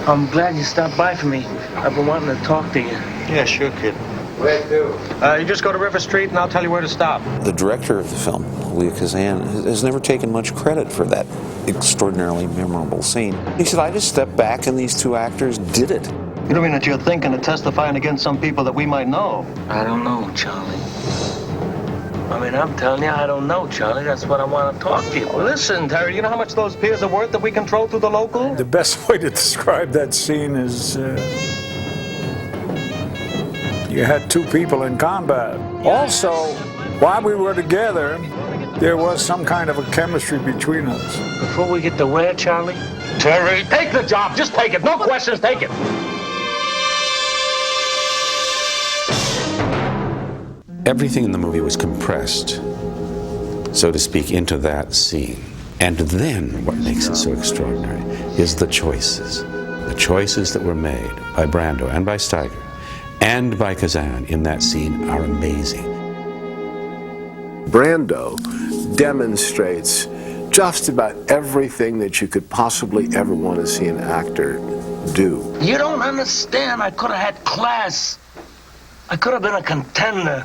I'm glad you stopped by for me. I've been wanting to talk to you. Yeah, sure, kid. Where to? You just go to River Street and I'll tell you where to stop. The director of the film, LEY Kazan, has never taken much credit for that extraordinarily memorable scene. He said, I just stepped back and these two actors did it. You don't mean that you're thinking of testifying against some people that we might know? I don't know, Charlie. I mean, I'm telling you, I don't know, Charlie. That's what I want to talk to you about. Listen, Terry, you know how much those piers are worth that we control through the local? The best way to describe that scene is you had two people in combat. Also, while we were together, there was some kind of a chemistry between us. Before we get to where, Charlie? Terry, take the job. Just take it. No questions, take it. Everything in the movie was compressed, so to speak, into that scene. And then what makes it so extraordinary is the choices. The choices that were made by Brando and by Steiger and by Kazan in that scene are amazing. Brando demonstrates just about everything that you could possibly ever want to see an actor do. You don't understand. I could have had class. I could have been a contender.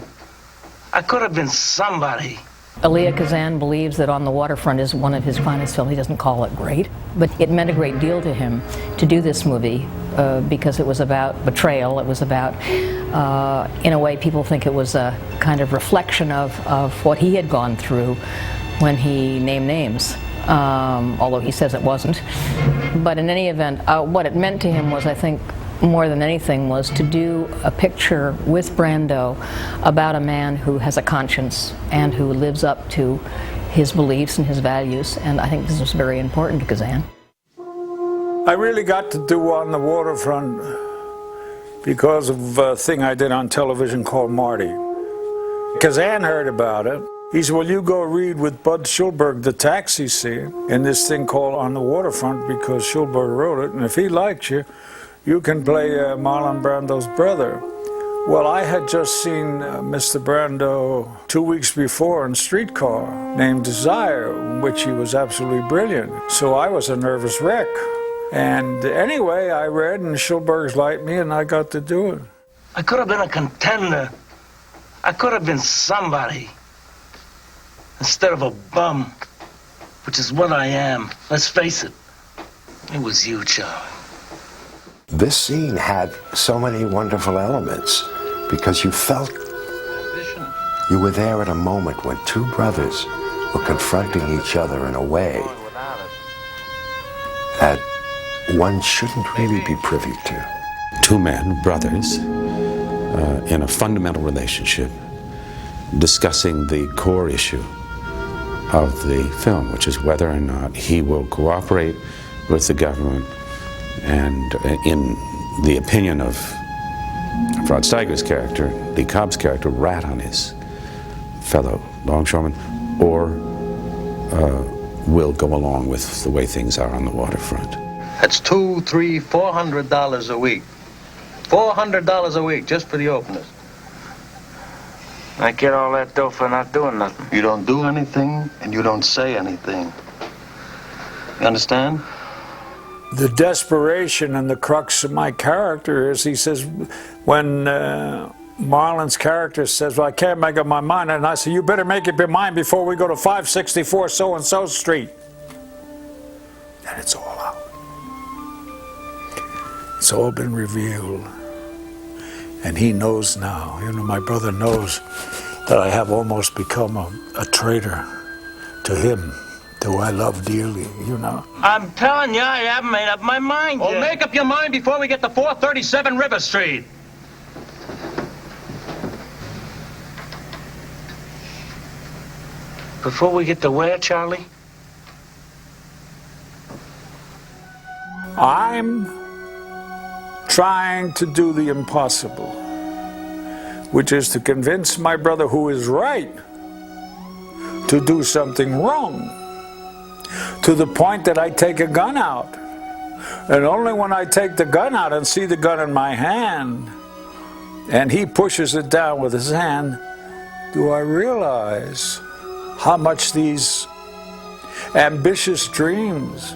I could have been somebody. LEY Kazan believes that On the Waterfront is one of his finest films. He doesn't call it great, but it meant a great deal to him to do this movie because it was about betrayal. It was about, in a way, people think it was a kind of reflection of what he had gone through when he named names, although he says it wasn't. But in any event, what it meant to him was, I think, more than anything, was to do a picture with Brando about a man who has a conscience and who lives up to his beliefs and his values, and I think this was very important to Kazan. I really got to do On the Waterfront because of a thing I did on television called Marty. Kazan heard about it. He said, well, you go read with Bud Schulberg the taxi scene in this thing called On the Waterfront because Schulberg wrote it, and if he likes you, you can play Marlon Brando's brother. Well, I had just seen Mr. Brando 2 weeks before in Streetcar, named Desire, in which he was absolutely brilliant. So I was a nervous wreck. And anyway, I read, and Schulberg's liked me, and I got to do it. I could have been a contender. I could have been somebody. Instead of a bum, which is what I am. Let's face it. It was you, Charlie. This scene had so many wonderful elements because you felt you were there at a moment when two brothers were confronting each other in a way that one shouldn't really be privy to. Two men, brothers, in a fundamental relationship, discussing the core issue of the film, which is whether or not he will cooperate with the government and, in the opinion of Rod Steiger's character, Lee Cobb's character, rat on his fellow longshoreman, or will go along with the way things are on the waterfront. That's $200, $300, $400 a week. $400 a week just for the openers. I get all that dough for not doing nothing. You don't do anything and you don't say anything. You understand? The desperation and the crux of my character is, he says, when Marlon's character says, well, I can't make up my mind, and I say, you better make up your mind before we go to 564 so-and-so street. And it's all out. It's all been revealed. And he knows now, you know, my brother knows that I have almost become a traitor to him, who I love dearly, you know. I'm telling you, I haven't made up my mind yet. Well, make up your mind before we get to 437 River Street. Before we get to where, Charlie? I'm trying to do the impossible, which is to convince my brother, who is right, to do something wrong, to the point that I take a gun out. And only when I take the gun out and see the gun in my hand, and he pushes it down with his hand, do I realize how much these ambitious dreams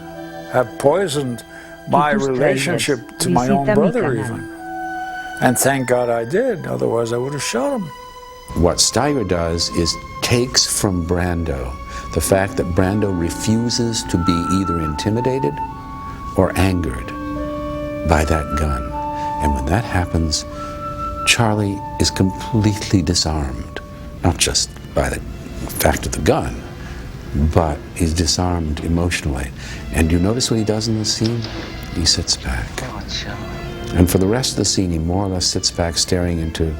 have poisoned my relationship to my own brother even. And thank God I did, otherwise I would have shot him. What Steiger does is takes from Brando the fact that Brando refuses to be either intimidated or angered by that gun. And when that happens, Charlie is completely disarmed, not just by the fact of the gun, but he's disarmed emotionally. And you notice what he does in the scene? He sits back. And for the rest of the scene, he more or less sits back staring into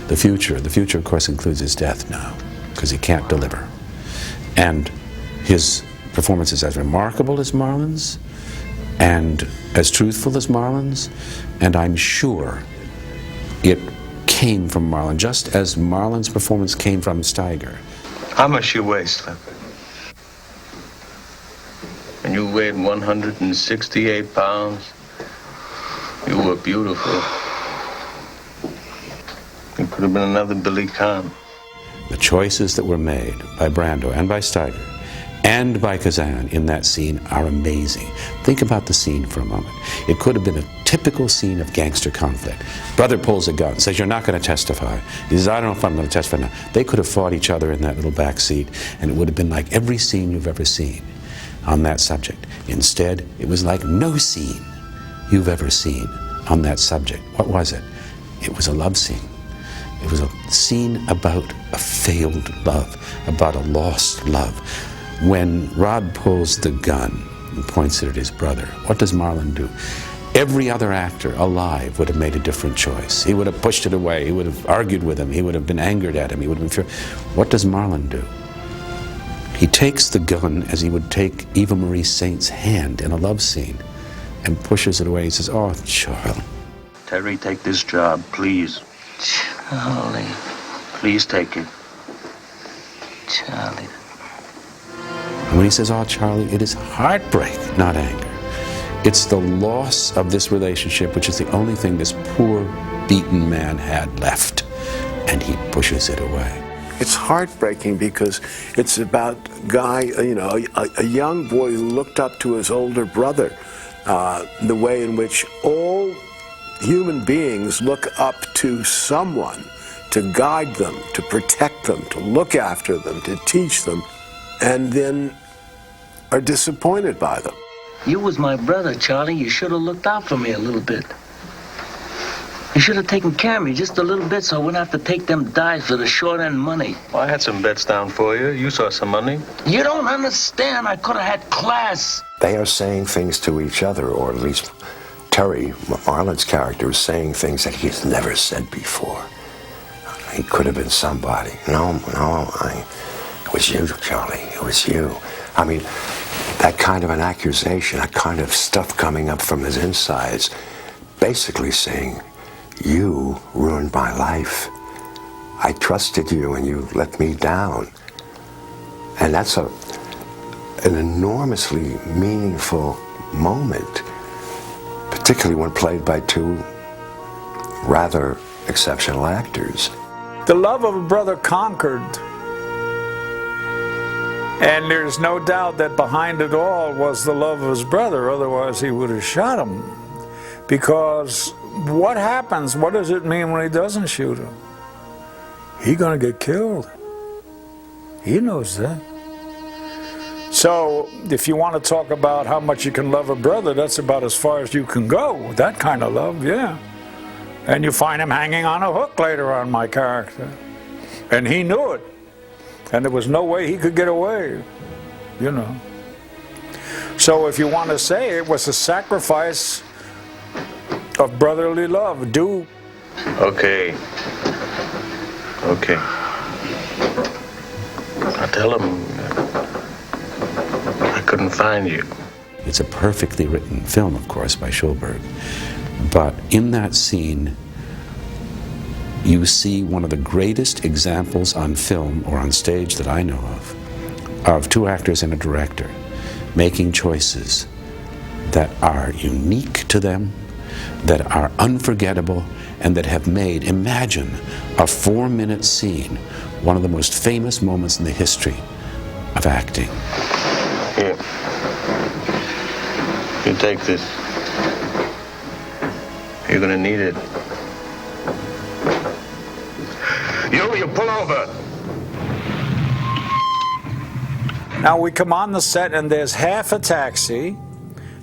the future. The future, of course, includes his death now, because he can't deliver. And his performance is as remarkable as Marlon's, and as truthful as Marlon's, and I'm sure it came from Marlon, just as Marlon's performance came from Steiger. How much you weigh, Slipper? And you weighed 168 pounds. You were beautiful. You could have been another Billy Kahn. The choices that were made by Brando and by Steiger and by Kazan in that scene are amazing. Think about the scene for a moment. It could have been a typical scene of gangster conflict. Brother pulls a gun, says, "You're not going to testify." He says, "I don't know if I'm going to testify now." They could have fought each other in that little back seat, and it would have been like every scene you've ever seen on that subject. Instead, it was like no scene you've ever seen on that subject. What was it? It was a love scene. It was a scene about a failed love, about a lost love. When Rod pulls the gun and points it at his brother, what does Marlon do? Every other actor alive would have made a different choice. He would have pushed it away. He would have argued with him. He would have been angered at him. He would have been furious. What does Marlon do? He takes the gun as he would take Eva Marie Saint's hand in a love scene and pushes it away. He says, "Oh, Charlie." Terry, take this job, please. Charlie. Please take it. Charlie. And when he says, "Oh, Charlie," it is heartbreak, not anger. It's the loss of this relationship, which is the only thing this poor, beaten man had left. And he pushes it away. It's heartbreaking because it's about a guy, a young boy who looked up to his older brother, the way in which all human beings look up to someone to guide them, to protect them, to look after them, to teach them, and then are disappointed by them. You was my brother, Charlie. You should have looked out for me a little bit. You should have taken care of me just a little bit so I wouldn't have to take them dives for the short-end money. Well, I had some bets down for you. You saw some money. You don't understand. I could have had class. They are saying things to each other, or at least Terry, Marlon's character, is saying things that he's never said before. He could have been somebody. No, it was you, Charlie. It was you. I mean, that kind of an accusation, that kind of stuff coming up from his insides, basically saying, "You ruined my life. I trusted you and you let me down." And that's an enormously meaningful moment, particularly when played by two rather exceptional actors. The love of a brother conquered. And there's no doubt that behind it all was the love of his brother, otherwise he would have shot him. Because what happens? What does it mean when he doesn't shoot him? He's gonna get killed. He knows that. So if you want to talk about how much you can love a brother, that's about as far as you can go. That kind of love, yeah. And you find him hanging on a hook later on, my character. And he knew it. And there was no way he could get away, you know. So if you want to say it was a sacrifice of brotherly love, Okay. I tell him I couldn't find you. It's a perfectly written film, of course, by Schulberg. But in that scene, you see one of the greatest examples on film or on stage that I know of two actors and a director making choices that are unique to them, that are unforgettable, and that have made, imagine, a 4-minute scene, one of the most famous moments in the history of acting. Here. You take this. You're gonna need it. You pull over. Now we come on the set and there's half a taxi, you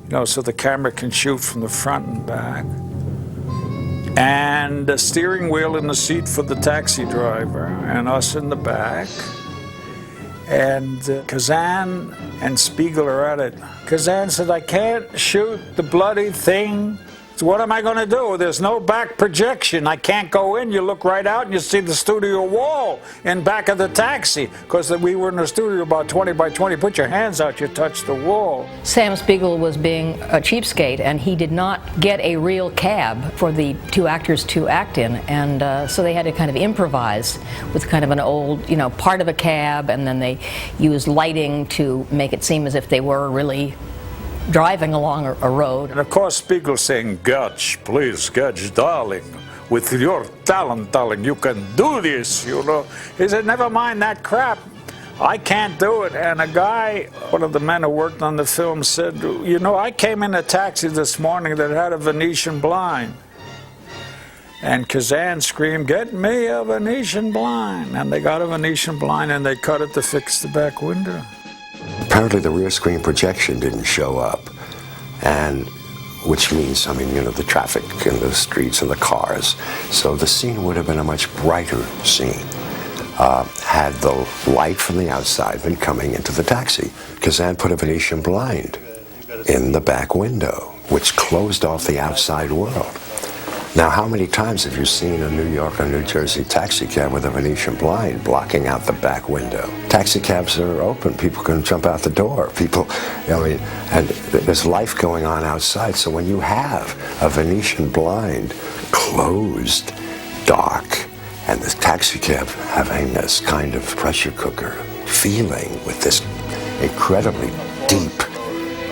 know, so the camera can shoot from the front and back. And a steering wheel in the seat for the taxi driver and us in the back. And Kazan and Spiegel are at it. Kazan said, I can't shoot the bloody thing. So what am I going to do? There's no back projection. I can't go in. You look right out and you see the studio wall in back of the taxi. Because we were in the studio about 20 by 20. Put your hands out, you touch the wall. Sam Spiegel was being a cheapskate, and he did not get a real cab for the two actors to act in. And so they had to kind of improvise with kind of an old, you know, part of a cab, and then they used lighting to make it seem as if they were really driving along a road. And of course Spiegel saying, Gudge, please, Gudge, darling, with your talent, darling, you can do this, you know. He said, never mind that crap. I can't do it. And a guy, one of the men who worked on the film said, you know, I came in a taxi this morning that had a Venetian blind. And Kazan screamed, get me a Venetian blind. And they got a Venetian blind and they cut it to fix the back window. Apparently the rear screen projection didn't show up, and which means, I mean, you know, the traffic in the streets and the cars. So the scene would have been a much brighter scene had the light from the outside been coming into the taxi. Kazan put a Venetian blind in the back window, which closed off the outside world. Now, how many times have you seen a New York or New Jersey taxi cab with a Venetian blind blocking out the back window? Taxi cabs are open. People can jump out the door. People, I mean, and there's life going on outside. So when you have a Venetian blind closed, dark, and the taxi cab having this kind of pressure cooker feeling with this incredibly deep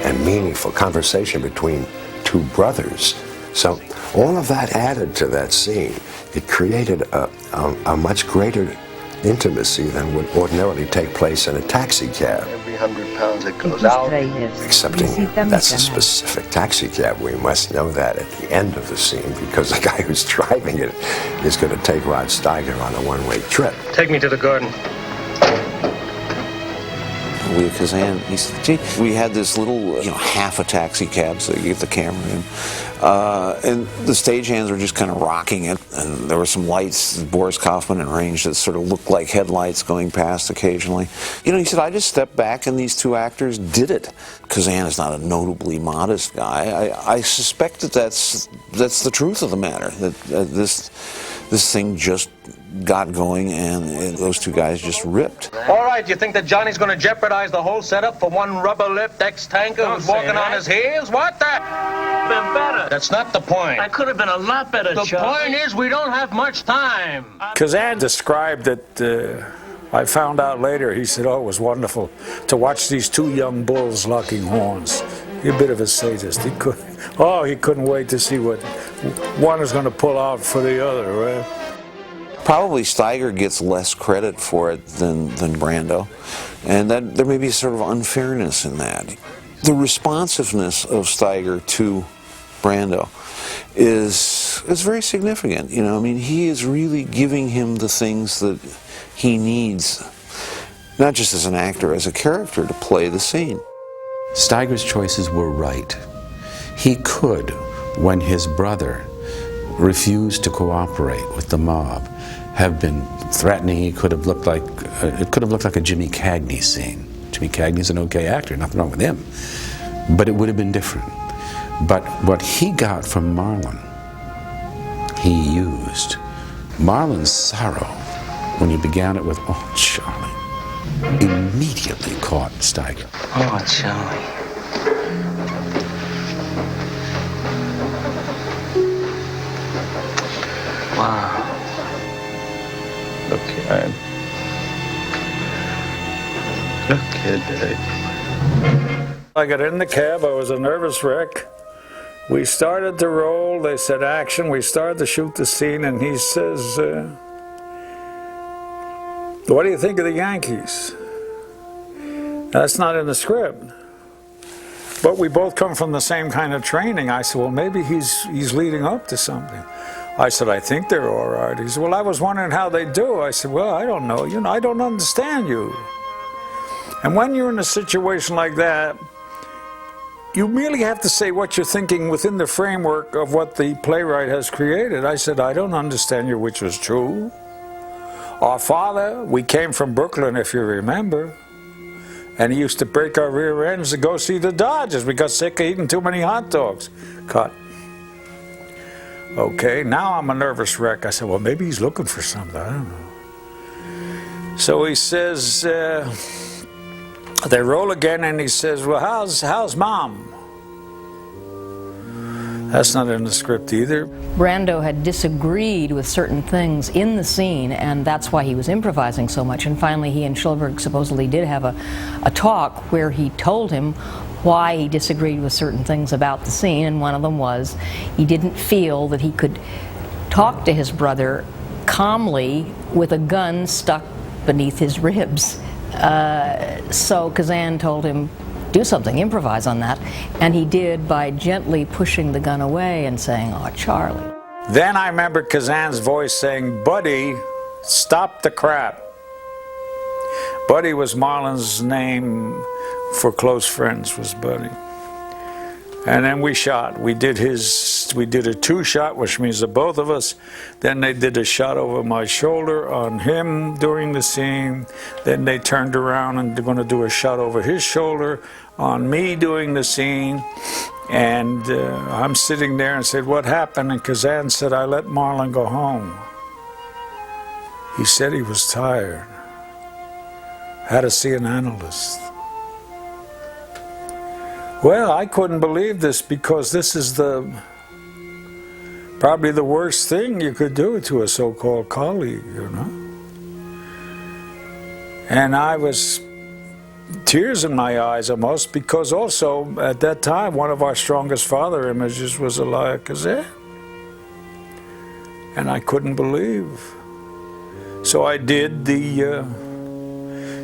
and meaningful conversation between two brothers. So all of that added to that scene. It created a much greater intimacy than would ordinarily take place in a taxi cab. Every 100 pounds that goes out. Excepting that's a specific taxi cab. We must know that at the end of the scene, because the guy who's driving it is going to take Rod Steiger on a one-way trip. Take me to the garden. We at Kazan, he said, gee, we had this little, you know, half a taxi cab, so you get the camera in. And the stagehands were just kind of rocking it, and there were some lights, Boris Kaufman arranged that sort of looked like headlights going past occasionally. You know, he said, I just stepped back and these two actors did it. Kazan is not a notably modest guy. I suspect that that's the truth of the matter, that this thing just got going, and those two guys just ripped. All right, you think that Johnny's going to jeopardize the whole setup for one rubber-lipped ex-tanker who's walking on his heels? What the? Been better. That's not the point. I could have been a lot better, The Charlie. point is we don't have much time. Kazan described it, I found out later, he said, oh, it was wonderful to watch these two young bulls locking horns. He's a bit of a sadist. He couldn't wait to see what one is going to pull out for the other, right? Probably Steiger gets less credit for it than Brando, and that there may be sort of unfairness in that. The responsiveness of Steiger to Brando is very significant. You know, I mean, he is really giving him the things that he needs, not just as an actor, as a character, to play the scene. Steiger's choices were right. He could, when his brother refused to cooperate with the mob, have been threatening. It could have looked like a Jimmy Cagney scene. Jimmy Cagney's an okay actor, nothing wrong with him, but it would have been different. But what he got from Marlon, he used. Marlon's sorrow, when he began it with, oh, Charlie, immediately caught Steiger. Oh, Charlie. Wow. Okay. Okay, I got in the cab, I was a nervous wreck. We started to roll, they said action, we started to shoot the scene, and he says, what do you think of the Yankees? That's not in the script. But we both come from the same kind of training. I said, well, maybe he's leading up to something. I said, I think they're all right. He said, well, I was wondering how they do. I said, well, I don't know. You know, I don't understand you. And when you're in a situation like that, you merely have to say what you're thinking within the framework of what the playwright has created. I said, I don't understand you, which was true. Our father, we came from Brooklyn, if you remember, and he used to break our rear ends to go see the Dodgers. We got sick of eating too many hot dogs. Cut. Okay, now I'm a nervous wreck. I said, well, maybe he's looking for something. I don't know. So he says, they roll again, and he says, well, how's Mom? That's not in the script either. Brando had disagreed with certain things in the scene, and that's why he was improvising so much. And finally, he and Schulberg supposedly did have a talk where he told him why he disagreed with certain things about the scene, and one of them was he didn't feel that he could talk to his brother calmly with a gun stuck beneath his ribs. So Kazan told him, do something, improvise on that, and he did by gently pushing the gun away and saying, oh, Charlie. Then I remember Kazan's voice saying, Buddy, stop the crap. Buddy was Marlon's name for close friends, was Buddy. And then we shot. We did a two-shot, which means the both of us. Then they did a shot over my shoulder on him during the scene. Then they turned around and they're going to do a shot over his shoulder on me doing the scene. And I'm sitting there and said, what happened? And Kazan said, I let Marlon go home. He said he was tired. Had to see an analyst. Well, I couldn't believe this because this is probably the worst thing you could do to a so-called colleague, you know. And I was tears in my eyes almost, because also at that time one of our strongest father images was Elia Kazan. And I couldn't believe. So I did the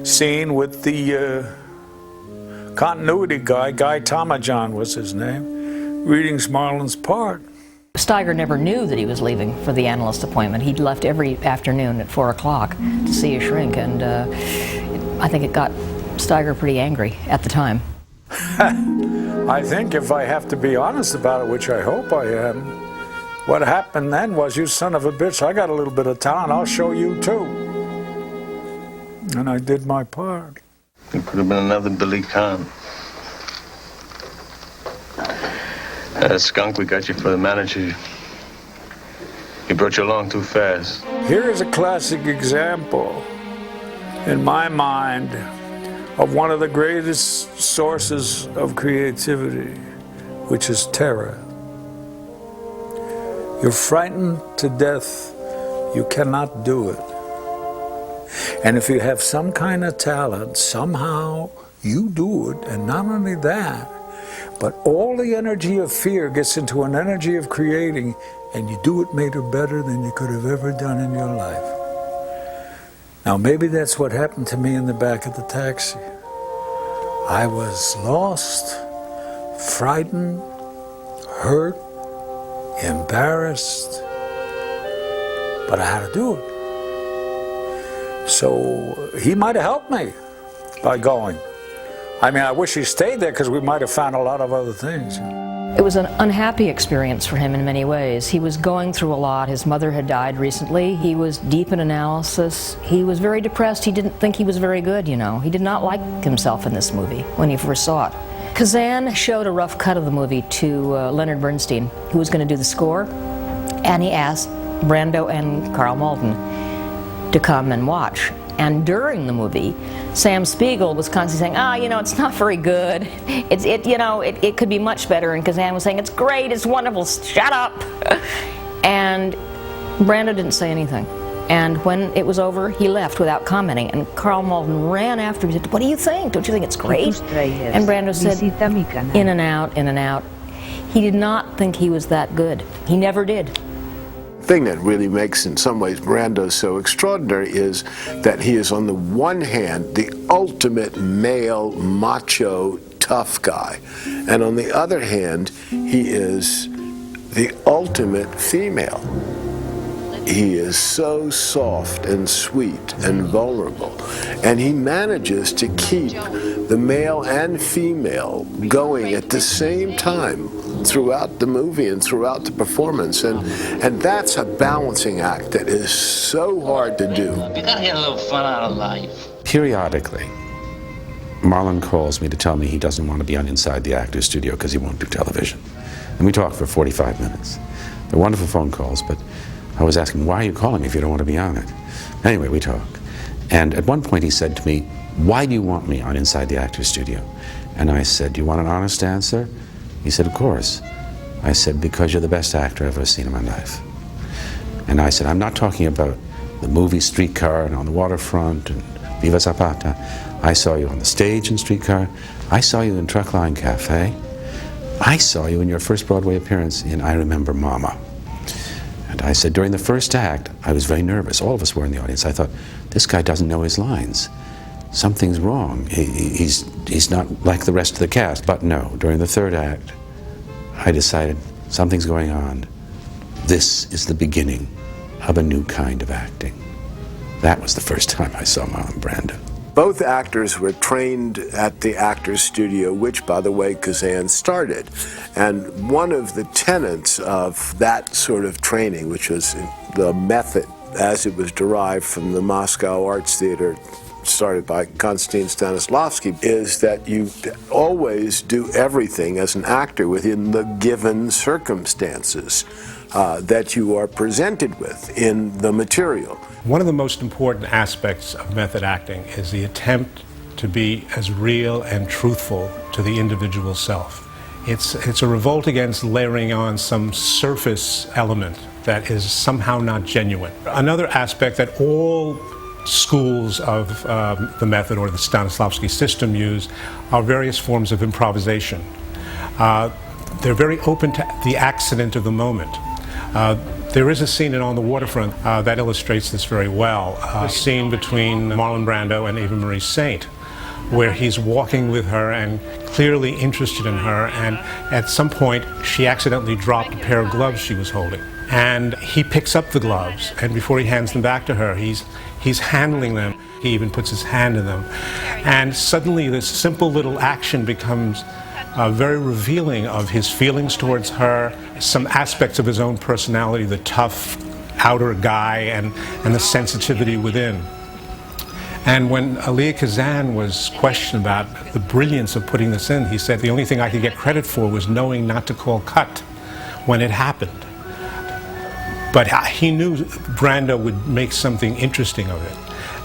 scene with the continuity guy, Guy Tomajan was his name, reading Marlon's part. Steiger never knew that he was leaving for the analyst appointment. He'd left every afternoon at 4 o'clock to see a shrink, and I think it got Steiger pretty angry at the time. I think if I have to be honest about it, which I hope I am, what happened then was, you son of a bitch, I got a little bit of talent, I'll show you too. And I did my part. You could have been another Billy Kahn. That skunk we got you for the manager, he brought you along too fast. Here is a classic example, in my mind, of one of the greatest sources of creativity, which is terror. You're frightened to death, you cannot do it. And if you have some kind of talent, somehow you do it, and not only that, but all the energy of fear gets into an energy of creating, and you do it made it better than you could have ever done in your life. Now maybe that's what happened to me in the back of the taxi. I was lost, frightened, hurt, embarrassed, but I had to do it. So he might have helped me by going. I mean, I wish he stayed there, because we might have found a lot of other things. It was an unhappy experience for him in many ways. He was going through a lot. His mother had died recently. He was deep in analysis. He was very depressed. He didn't think he was very good, you know. He did not like himself in this movie when he first saw it. Kazan showed a rough cut of the movie to Leonard Bernstein, who was going to do the score, and he asked Brando and Carl Malden to come and watch. And during the movie, Sam Spiegel was constantly saying, you know, it's not very good. It could be much better. And Kazan was saying, it's great, it's wonderful, shut up. And Brando didn't say anything. And when it was over, he left without commenting. And Carl Malden ran after him and said, what do you think? Don't you think it's great? And Brando said, in and out, in and out. He did not think he was that good. He never did. The thing that really makes, in some ways, Brando so extraordinary is that he is, on the one hand, the ultimate male, macho, tough guy. And on the other hand, he is the ultimate female. He is so soft and sweet and vulnerable. And he manages to keep the male and female going at the same time throughout the movie and throughout the performance. And that's a balancing act that is so hard to do. You gotta get a little fun out of life. Periodically, Marlon calls me to tell me he doesn't want to be on Inside the Actors Studio because he won't do television. And we talk for 45 minutes. They're wonderful phone calls, but I was asking, why are you calling me if you don't want to be on it? Anyway, we talk. And at one point he said to me, why do you want me on Inside the Actors Studio? And I said, do you want an honest answer? He said, of course. I said, because you're the best actor I've ever seen in my life. And I said, I'm not talking about the movie Streetcar and On the Waterfront and Viva Zapata. I saw you on the stage in Streetcar. I saw you in Truckline Cafe. I saw you in your first Broadway appearance in I Remember Mama. And I said, during the first act, I was very nervous. All of us were in the audience. I thought, this guy doesn't know his lines. Something's wrong. He's not like the rest of the cast. But no, during the third act, I decided something's going on. This is the beginning of a new kind of acting. That was the first time I saw Marlon Brando. Both actors were trained at the Actors Studio, which, by the way, Kazan started. And one of the tenets of that sort of training, which was the method as it was derived from the Moscow Arts Theater started by Konstantin Stanislavski, is that you always do everything as an actor within the given circumstances that you are presented with in the material. One of the most important aspects of method acting is the attempt to be as real and truthful to the individual self. It's a revolt against layering on some surface element that is somehow not genuine. Another aspect that all schools of the method or the Stanislavski system use are various forms of improvisation. They're very open to the accident of the moment. There is a scene in On the Waterfront that illustrates this very well. A scene between Marlon Brando and Eva Marie Saint, where he's walking with her and clearly interested in her, and at some point she accidentally dropped a pair of gloves she was holding. And he picks up the gloves, and before he hands them back to her, he's handling them. He even puts his hand in them. And suddenly this simple little action becomes very revealing of his feelings towards her, some aspects of his own personality, the tough outer guy and the sensitivity within. And when Elia Kazan was questioned about the brilliance of putting this in, he said the only thing I could get credit for was knowing not to call cut when it happened. But he knew Brando would make something interesting of it.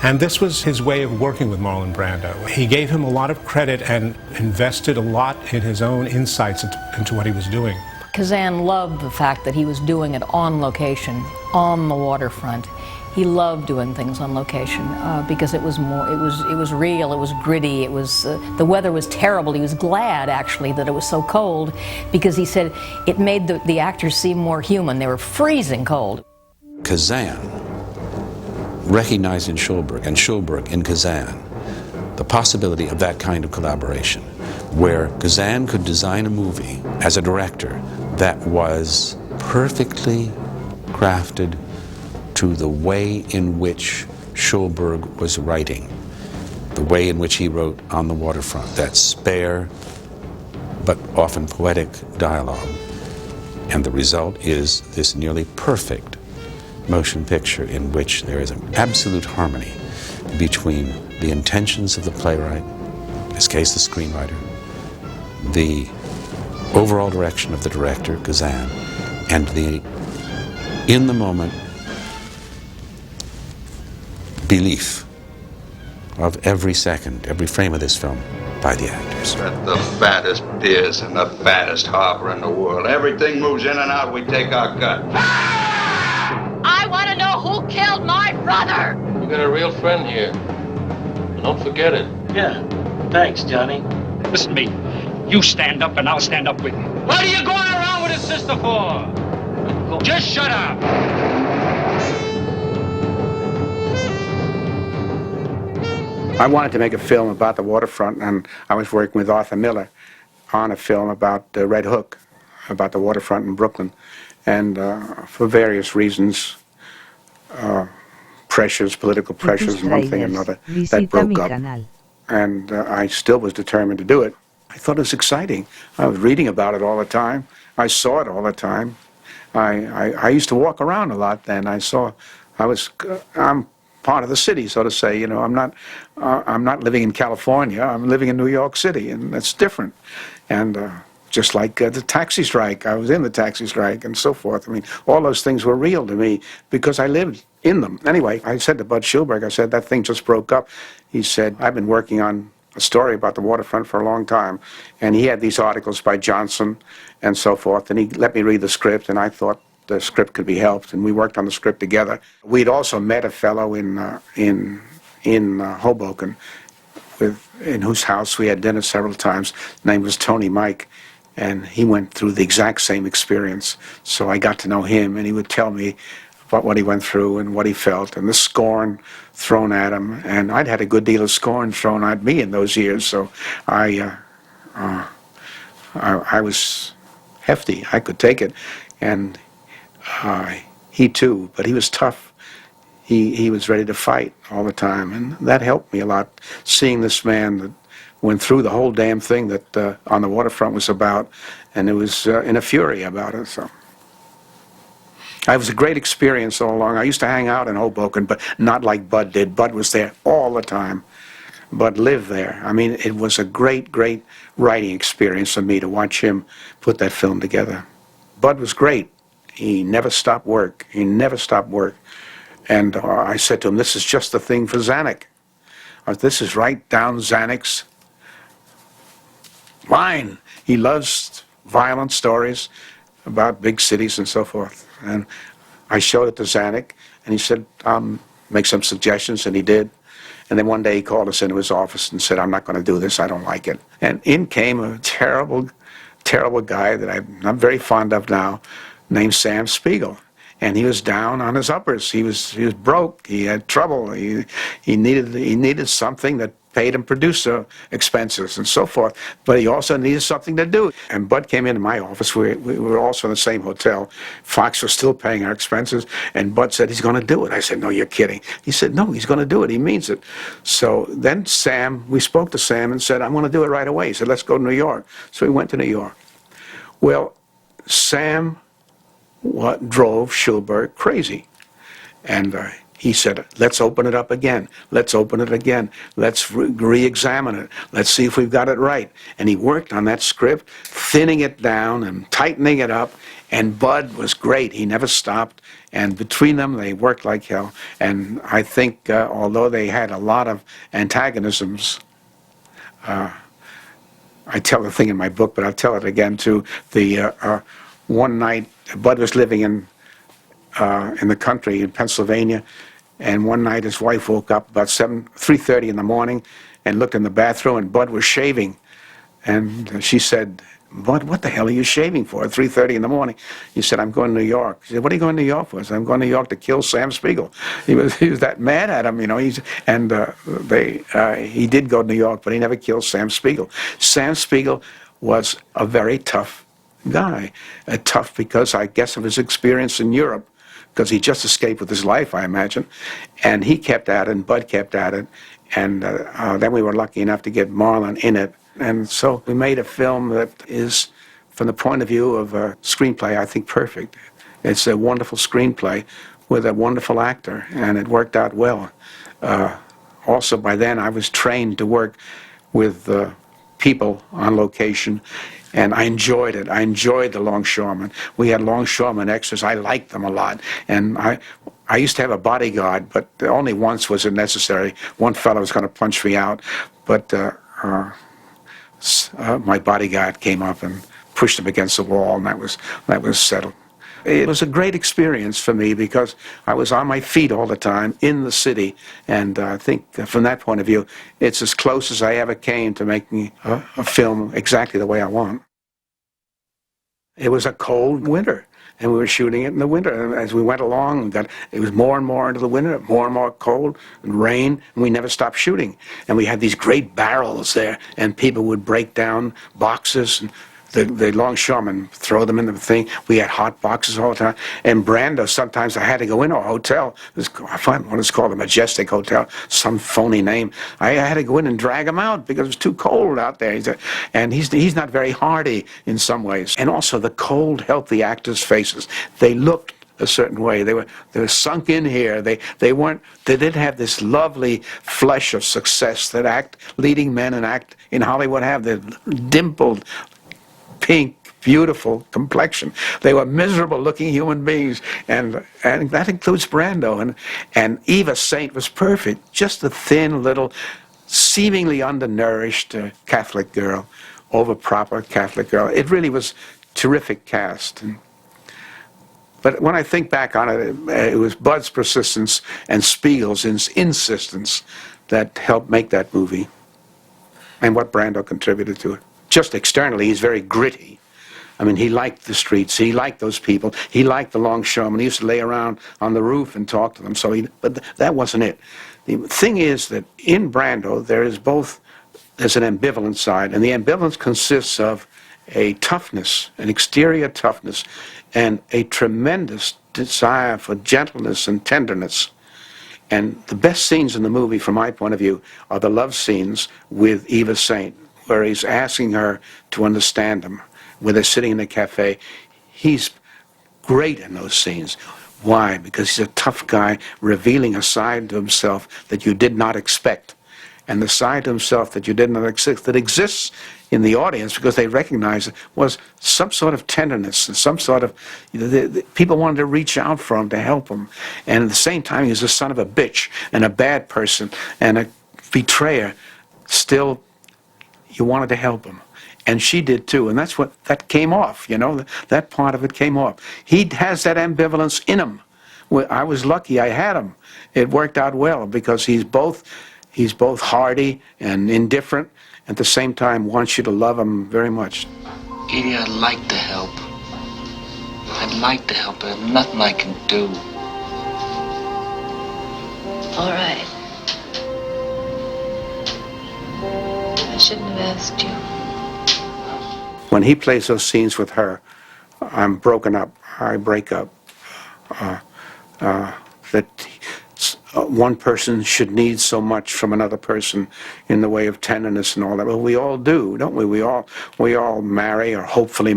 And this was his way of working with Marlon Brando. He gave him a lot of credit and invested a lot in his own insights into what he was doing. Kazan loved the fact that he was doing it on location, on the waterfront. He loved doing things on location because it was real, it was gritty, it was, the weather was terrible. He was glad, actually, that it was so cold because he said it made the actors seem more human. They were freezing cold. Kazan recognized in Schulberg, and Schulberg in Kazan, the possibility of that kind of collaboration, where Kazan could design a movie as a director that was perfectly crafted to the way in which Schulberg was writing, the way in which he wrote On the Waterfront, that spare but often poetic dialogue. And the result is this nearly perfect motion picture in which there is an absolute harmony between the intentions of the playwright, in this case the screenwriter, the overall direction of the director, Kazan, and the in-the-moment belief of every second, every frame of this film by the actors. Got the fattest beers and the fattest harbor in the world. Everything moves in and out, we take our cut. I want to know who killed my brother! You got a real friend here. Don't forget it. Yeah, thanks, Johnny. Listen to me. You stand up and I'll stand up with you. What are you going around with his sister for? Just shut up. I wanted to make a film about the waterfront, and I was working with Arthur Miller. on a film about Red Hook, about the waterfront in Brooklyn, and for various reasons, pressures, political pressures, and one thing and another, that broke up. And I still was determined to do it. I thought it was exciting. I was reading about it all the time. I saw it all the time. I used to walk around a lot then. I'm part of the city, so to say. You know, I'm not living in California. I'm living in New York City, and that's different. And just like the taxi strike, I was in the taxi strike and so forth. I mean, all those things were real to me because I lived in them. Anyway, I said to Bud Schulberg, I said, that thing just broke up. He said, I've been working on a story about the waterfront for a long time. And he had these articles by Johnson and so forth, and he let me read the script, and I thought the script could be helped, and we worked on the script together. We'd also met a fellow in Hoboken, in whose house we had dinner several times. His name was Tony Mike, and he went through the exact same experience. So I got to know him, and he would tell me about what he went through and what he felt, and the scorn thrown at him. And I'd had a good deal of scorn thrown at me in those years, so I was hefty. I could take it, and he too. But he was tough. He was ready to fight all the time, and that helped me a lot. Seeing this man that went through the whole damn thing that On the Waterfront was about, and it was in a fury about it. So it was a great experience all along. I used to hang out in Hoboken, but not like Bud did. Bud was there all the time. Bud lived there. I mean, it was a great, great writing experience for me to watch him put that film together. Bud was great. He never stopped work. He never stopped work. And I said to him, this is just the thing for Zanuck. This is right down Zanuck's line. He loves violent stories about big cities and so forth. And I showed it to Zanuck, and he said, make some suggestions, and he did. And then one day he called us into his office and said, I'm not going to do this, I don't like it. And in came a terrible, terrible guy that I'm not very fond of now, named Sam Spiegel. And he was down on his uppers. He was broke. He had trouble. He needed something that paid him producer expenses and so forth. But he also needed something to do. And Bud came into my office. We were also in the same hotel. Fox was still paying our expenses. And Bud said, he's going to do it. I said, no, you're kidding. He said, no, he's going to do it. He means it. So then we spoke to Sam and said, I'm going to do it right away. He said, let's go to New York. So we went to New York. Well, Sam drove Schulberg crazy. And he said, let's open it up again. Let's open it again. Let's re-examine it. Let's see if we've got it right. And he worked on that script, thinning it down and tightening it up. And Bud was great. He never stopped. And between them, they worked like hell. And I think, although they had a lot of antagonisms, I tell the thing in my book, but I'll tell it again too. One night, Bud was living in the country in Pennsylvania, and one night his wife woke up about 3:30 in the morning and looked in the bathroom, and Bud was shaving. And she said, Bud, what the hell are you shaving for at 3:30 in the morning? He said, I'm going to New York. She said, what are you going to New York for? I said, I'm going to New York to kill Sam Spiegel. He was that mad at him, you know. He did go to New York, but he never killed Sam Spiegel. Sam Spiegel was a very tough guy. Tough because, I guess, of his experience in Europe, because he just escaped with his life, I imagine. And he kept at it, and Bud kept at it. And then we were lucky enough to get Marlon in it. And so we made a film that is, from the point of view of a screenplay, I think perfect. It's a wonderful screenplay with a wonderful actor, and it worked out well. Also, by then, I was trained to work with people on location, and I enjoyed it. I enjoyed the longshoremen. We had longshoremen extras. I liked them a lot. And I used to have a bodyguard, but only once was it necessary. One fellow was going to punch me out, but my bodyguard came up and pushed him against the wall, and that was settled. It was a great experience for me because I was on my feet all the time in the city, and I think from that point of view, it's as close as I ever came to making a film exactly the way I want. It was a cold winter, and we were shooting it in the winter. And as we went along, it was more and more into the winter, more and more cold, and rain, and we never stopped shooting. And we had these great barrels there, and people would break down boxes, and the longshoremen throw them in the thing. We had hot boxes all the time. And Brando, sometimes I had to go in our hotel. I find what it's called, the Majestic Hotel, some phony name. I had to go in and drag him out because it was too cold out there. He's not very hardy in some ways. And also the cold helped the actors' faces. They looked a certain way. They were sunk in here. They didn't have this lovely flesh of success that leading men and act in Hollywood have. The dimpled, pink, beautiful complexion. They were miserable-looking human beings, and that includes Brando. And Eva Saint was perfect, just a thin little, seemingly undernourished Catholic girl, over-proper Catholic girl. It really was terrific cast. But when I think back on it, it was Bud's persistence and Spiegel's insistence that helped make that movie, and what Brando contributed to it. Just externally, he's very gritty. I mean, he liked the streets. He liked those people. He liked the longshoremen. He used to lay around on the roof and talk to them. But that wasn't it. The thing is that in Brando, there's an ambivalent side, and the ambivalence consists of a toughness, an exterior toughness, and a tremendous desire for gentleness and tenderness. And the best scenes in the movie, from my point of view, are the love scenes with Eva Saint, where he's asking her to understand him, where they're sitting in a cafe. He's great in those scenes. Why? Because he's a tough guy revealing a side to himself that you did not expect. And the side to himself that you did not expect, that exists in the audience because they recognize it, was some sort of tenderness and some sort of, people wanted to reach out for him to help him. And at the same time, he was a son of a bitch and a bad person and a betrayer. Still, you wanted to help him. And she did too. And that came off, that part of it came off. He has that ambivalence in him. I was lucky I had him. It worked out well because he's both hardy and indifferent, at the same time wants you to love him very much. Edie, I'd like to help. I'd like to help, but there's nothing I can do. All right. I shouldn't have asked you. When he plays those scenes with her, I'm broken up. I break up. That one person should need so much from another person in the way of tenderness and all that. Well, we all do, don't we? We all marry, or hopefully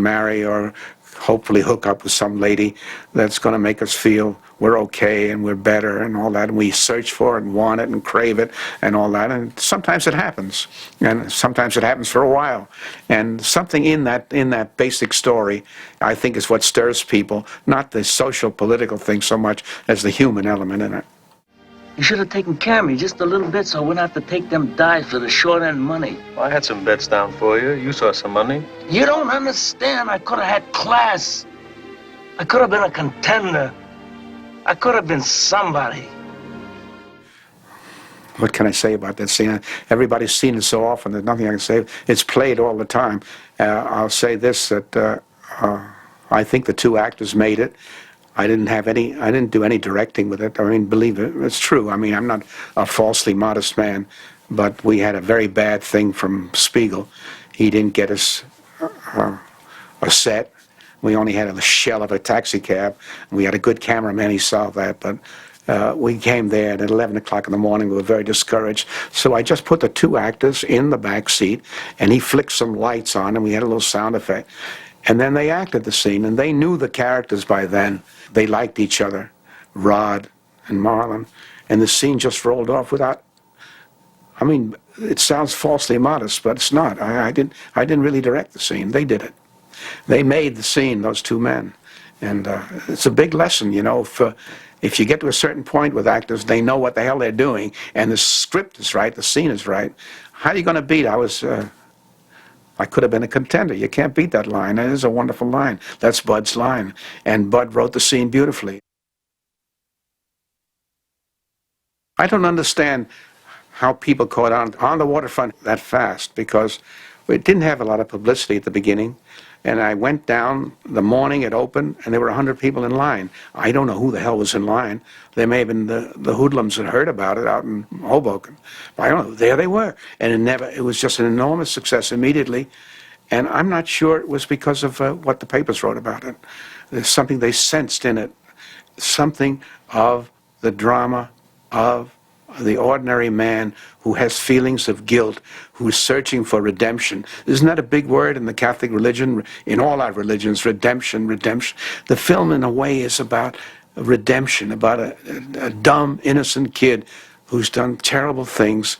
hook up with some lady that's going to make us feel we're okay and we're better and all that. And we search for it and want it and crave it and all that. And sometimes it happens, and sometimes it happens for a while. And something in that basic story, I think, is what stirs people, not the social, political thing so much as the human element in it. You should have taken care of me just a little bit so I wouldn't have to take them dives for the short end money. Well, I had some bets down for you. You saw some money. You don't understand. I could have had class. I could have been a contender. I could have been somebody. What can I say about that scene? Everybody's seen it so often, there's nothing I can say. It's played all the time. I'll say this, that I think the two actors made it. I didn't do any directing with it. I mean, believe it, it's true. I mean, I'm not a falsely modest man, but we had a very bad thing from Spiegel. He didn't get us a set. We only had a shell of a taxi cab. We had a good cameraman, he solved that, but we came there and at 11 o'clock in the morning. We were very discouraged. So I just put the two actors in the back seat, and he flicked some lights on, and we had a little sound effect. And then they acted the scene, and they knew the characters by then. They liked each other, Rod and Marlon, and the scene just rolled off without, I mean, it sounds falsely modest, but it's not. I didn't really direct the scene. They did it. They made the scene, those two men. And it's a big lesson, if you get to a certain point with actors, they know what the hell they're doing, and the script is right, the scene is right. How are you going to beat? I could have been a contender. You can't beat that line. It is a wonderful line. That's Bud's line. And Bud wrote the scene beautifully. I don't understand how people caught on the waterfront that fast, because it didn't have a lot of publicity at the beginning. And I went down the morning it opened, and there were 100 people in line. I don't know who the hell was in line. They may have been the hoodlums that heard about it out in Hoboken. But I don't know. There they were. And it was just an enormous success immediately. And I'm not sure it was because of what the papers wrote about it. There's something they sensed in it, something of the drama of the ordinary man who has feelings of guilt, who's searching for redemption. Isn't that a big word in the Catholic religion? In all our religions, redemption, redemption. The film, in a way, is about redemption, about a dumb, innocent kid who's done terrible things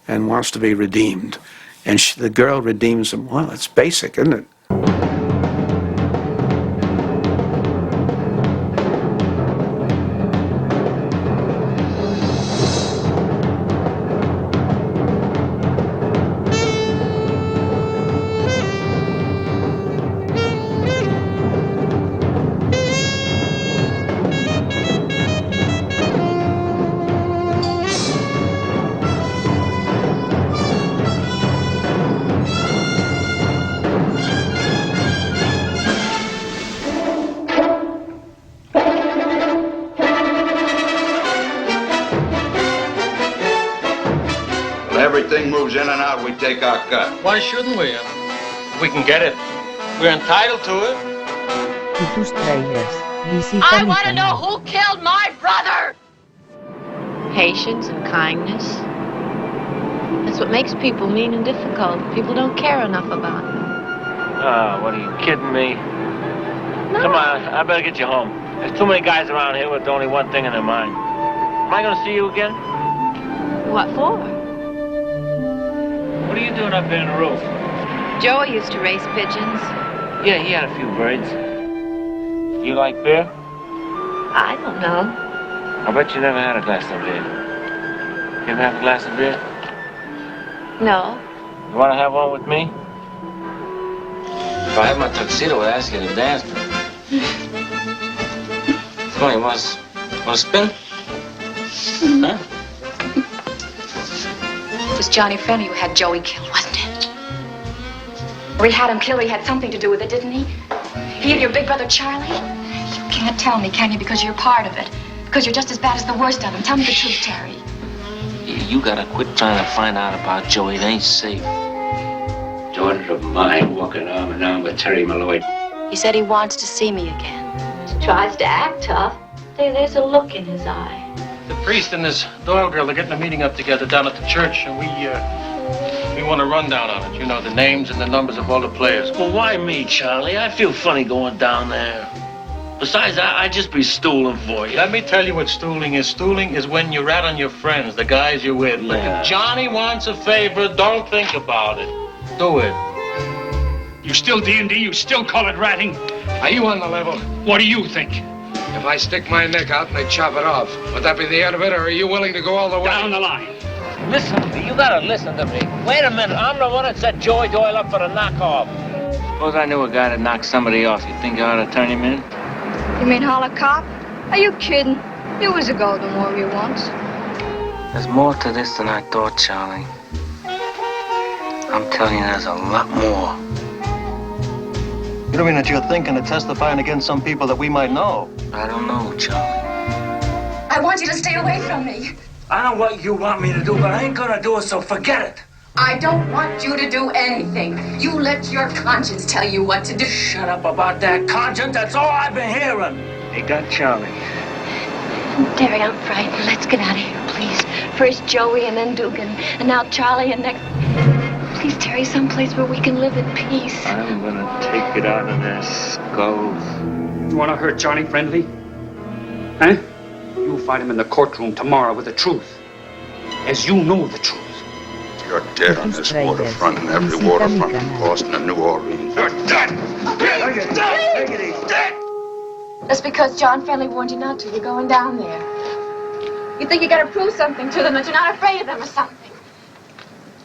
and wants to be redeemed. And the girl redeems him. Well, it's basic, isn't it? Everything moves in and out, we take our cut. Why shouldn't we? If we can get it, we're entitled to it. I want to know who killed my brother! Patience and kindness. That's what makes people mean and difficult. People don't care enough about them. Oh, what are you kidding me? No. Come on, I better get you home. There's too many guys around here with only one thing in their mind. Am I going to see you again? What for? What are you doing up here on the roof? Joey used to raise pigeons. Yeah, he had a few birds. You like beer? I don't know. I bet you never had a glass of beer. You ever have a glass of beer? No. You want to have one with me? If I had my tuxedo, I'd ask you to dance. Come on, you want to spin? Huh? It was Johnny Friendly who had Joey killed, wasn't it? Or he had him killed, he had something to do with it, didn't he? He and your big brother Charlie? You can't tell me, can you, because you're part of it. Because you're just as bad as the worst of them. Tell me the truth, Terry. You gotta quit trying to find out about Joey. It ain't safe. Daughter of mine walking arm in arm with Terry Malloy. He said he wants to see me again. He tries to act tough. There's a look in his eye. The priest and this Doyle girl, they're getting a meeting up together down at the church, and we want a rundown on it. You know, the names and the numbers of all the players. Well, why me, Charlie? I feel funny going down there. Besides, I'd just be stooling for you. Let me tell you what stooling is. Stooling is when you rat on your friends, the guys you're with. Look, if Johnny wants a favor, don't think about it. Do it. You still D&D? You still call it ratting? Are you on the level? What do you think? If I stick my neck out and they chop it off, would that be the end of it, or are you willing to go all the way? Down the line. Listen to me. You gotta listen to me. Wait a minute. I'm the one that set Joey Doyle up for the knockoff. Suppose I knew a guy that knocked somebody off. You think I ought to turn him in? You mean Holla Cop? Are you kidding? He was a golden warrior once. There's more to this than I thought, Charlie. I'm telling you, there's a lot more. You don't mean that you're thinking of testifying against some people that we might know? I don't know, Charlie. I want you to stay away from me. I know what you want me to do, but I ain't gonna do it, so forget it. I don't want you to do anything. You let your conscience tell you what to do. Shut up about that conscience. That's all I've been hearing. They got Charlie. Terry, I'm frightened. Let's get out of here, please. First Joey and then Dugan. And now Charlie and next... Please, Terry, someplace where we can live in peace. I'm gonna take it out of their skulls. You want to hurt Johnny Friendly? Huh? You'll fight him in the courtroom tomorrow with the truth. As you know the truth. You're dead on this waterfront and every waterfront in Boston and New Orleans. You're dead! Take it easy. Dead! That's because John Friendly warned you not to. You're going down there. You think you gotta prove something to them, that you're not afraid of them or something.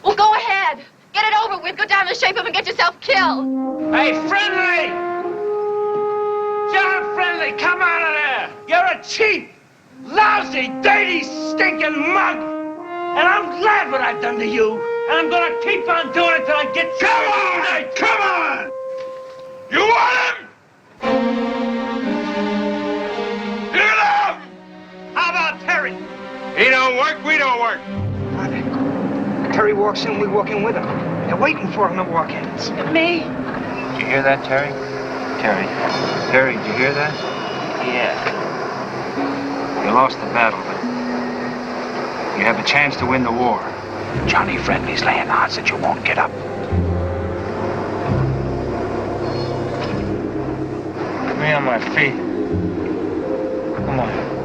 Well, go ahead. Get it over with. Go down and shape them and get yourself killed. Hey, Friendly! John Friendly, come out of there! You're a cheap, lousy, dirty, stinking mug! And I'm glad what I've done to you. And I'm gonna keep on doing it till I get... Come on! Come on! You want him? Get him! How about Terry? He don't work, we don't work. Terry walks in, we walk in with him. They're waiting for him to walk in. Me? Did you hear that, Terry? Terry, did you hear that? Yeah. You lost the battle, but you have a chance to win the war. Johnny Friendly's laying odds that you won't get up. Put me on my feet. Come on.